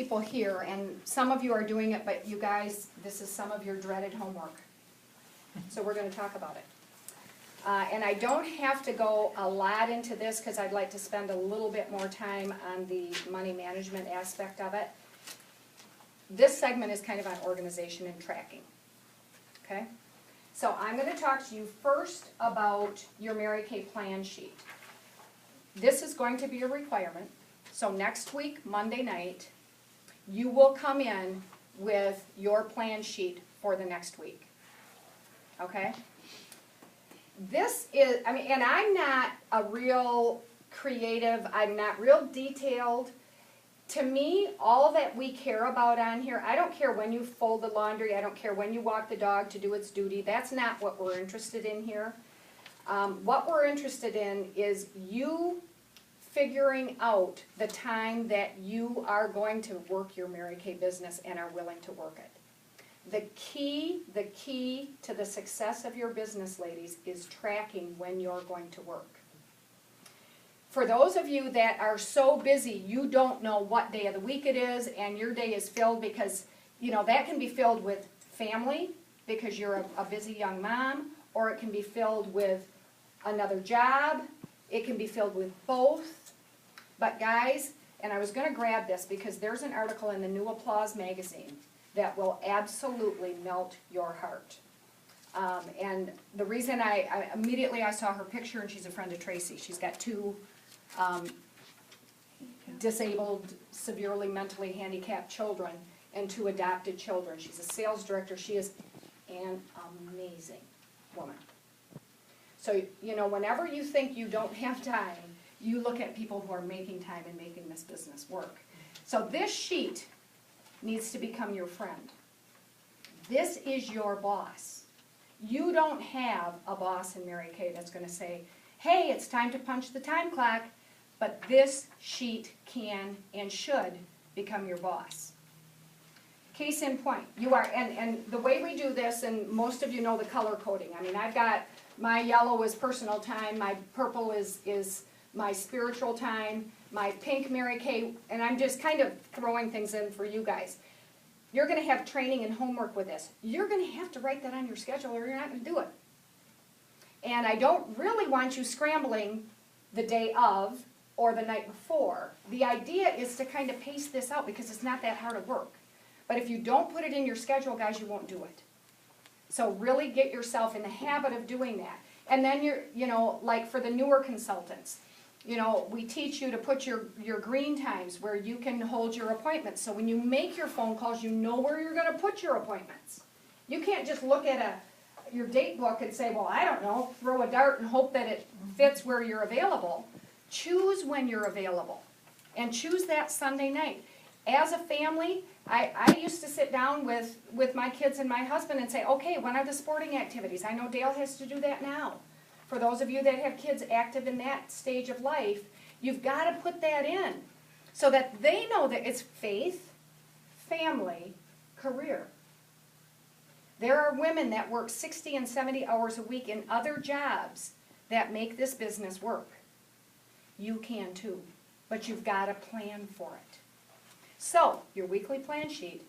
people here, and some of you are doing it, but you guys, this is some of your dreaded homework. So we're going to talk about it. And I don't have to go a lot into this because I'd like to spend a little bit more time on the money management aspect of it. This segment is kind of on organization and tracking. Okay? So I'm going to talk to you first about your Mary Kay plan sheet. This is going to be a requirement. So next week, Monday night, you will come in with your plan sheet for the next week. Okay? This is, I mean, and I'm not a real creative, I'm not real detailed. To me, all that we care about on here, I don't care when you fold the laundry, I don't care when you walk the dog to do its duty, that's not what we're interested in here. What we're interested in is you figuring out the time that you are going to work your Mary Kay business and are willing to work it. The key to the success of your business, ladies, is tracking when you're going to work. For those of you that are so busy you don't know what day of the week it is and your day is filled because, you know, that can be filled with family because you're a busy young mom, or it can be filled with another job, it can be filled with both. But guys, and I was going to grab this because there's an article in the New Applause magazine that will absolutely melt your heart. And the reason I immediately saw her picture, and she's a friend of Tracy. She's got two disabled, severely mentally handicapped children and two adopted children. She's a sales director. She is an amazing woman. So, you know, whenever you think you don't have time, you look at people who are making time and making this business work. So this sheet needs to become your friend. This is your boss. You don't have a boss in Mary Kay that's going to say, hey, it's time to punch the time clock, but this sheet can and should become your boss. Case in point, you are, and the way we do this, and most of you know the color coding. I mean, I've got, my yellow is personal time, my purple is my spiritual time, my pink Mary Kay, and I'm just kind of throwing things in for you guys. You're going to have training and homework with this. You're going to have to write that on your schedule or you're not going to do it. And I don't really want you scrambling the day of or the night before. The idea is to kind of pace this out because it's not that hard of work. But if you don't put it in your schedule, guys, you won't do it. So really get yourself in the habit of doing that. And then you're, you know, like for the newer consultants, you know, we teach you to put your green times where you can hold your appointments. So when you make your phone calls, you know where you're going to put your appointments. You can't just look at your date book and say, well, I don't know, throw a dart and hope that it fits where you're available. Choose when you're available. And choose that Sunday night. As a family, I used to sit down with my kids and my husband and say, okay, when are the sporting activities? I know Dale has to do that now. For those of you that have kids active in that stage of life, you've got to put that in so that they know that it's faith, family, career. There are women that work 60 and 70 hours a week in other jobs that make this business work. You can too, but you've got to plan for it. So, your weekly plan sheet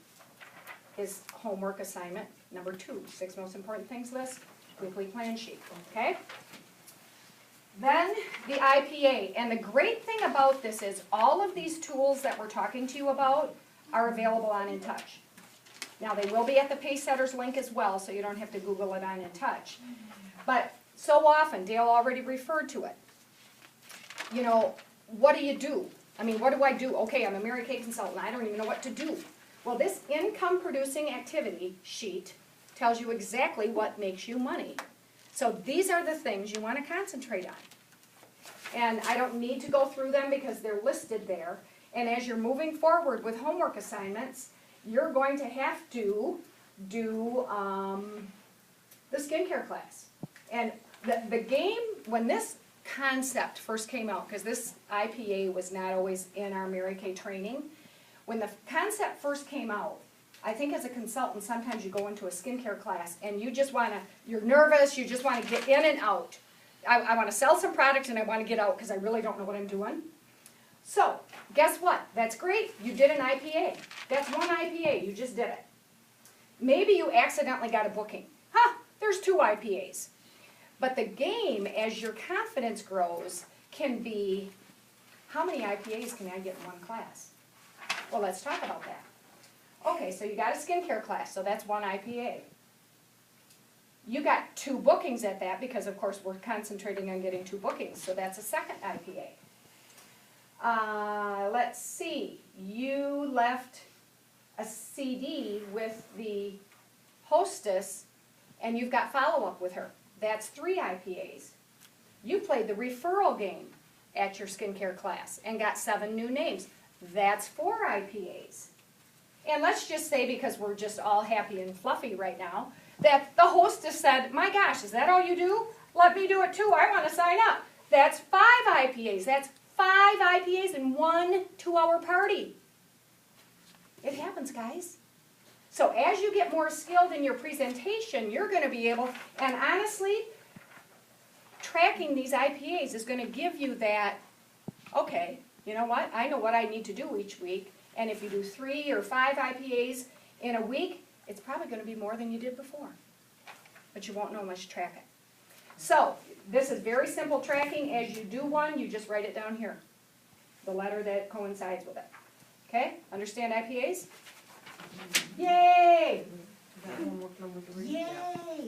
is homework assignment number 2, 6 most important things list, weekly plan sheet, okay? Then the IPA, and the great thing about this is all of these tools that we're talking to you about are available on In Touch. Now they will be at the Pacesetters link as well, so you don't have to Google it on In Touch. But so often, Dale already referred to it. You know, what do you do? I mean, what do I do? Okay, I'm a Mary Kay consultant. I don't even know what to do. Well, this income producing activity sheet tells you exactly what makes you money. So these are the things you want to concentrate on. And I don't need to go through them because they're listed there. And as you're moving forward with homework assignments, you're going to have to do the skincare class. And the game, when this concept first came out, because this IPA was not always in our Mary Kay training, when the concept first came out, I think as a consultant, sometimes you go into a skincare class and you just want to, you're nervous, you just want to get in and out. I want to sell some product and I want to get out because I really don't know what I'm doing. So, guess what? That's great. You did an IPA. That's one IPA. You just did it. Maybe you accidentally got a booking. There's 2 IPAs. But the game, as your confidence grows, can be, how many IPAs can I get in one class? Well, let's talk about that. Okay, so you got a skincare class, so that's 1 IPA. You got 2 bookings at that because, of course, we're concentrating on getting 2 bookings, so that's a second IPA. Let's see, you left a CD with the hostess and you've got follow-up with her. That's 3 IPAs. You played the referral game at your skincare class and got 7 new names. That's 4 IPAs. And let's just say, because we're just all happy and fluffy right now, that the hostess said, my gosh, is that all you do? Let me do it too, I want to sign up. That's 5 IPAs. That's 5 IPAs in 1 2-hour party. It happens, guys. So as you get more skilled in your presentation, you're going to be able, and honestly, tracking these IPAs is going to give you that, okay, you know what, I know what I need to do each week, and if you do 3 or 5 IPAs in a week, it's probably going to be more than you did before. But you won't know unless you track it. So, this is very simple tracking. As you do one, you just write it down here. The letter that coincides with it. Okay? Understand IPAs? Yay! Got one more number 3. Yay!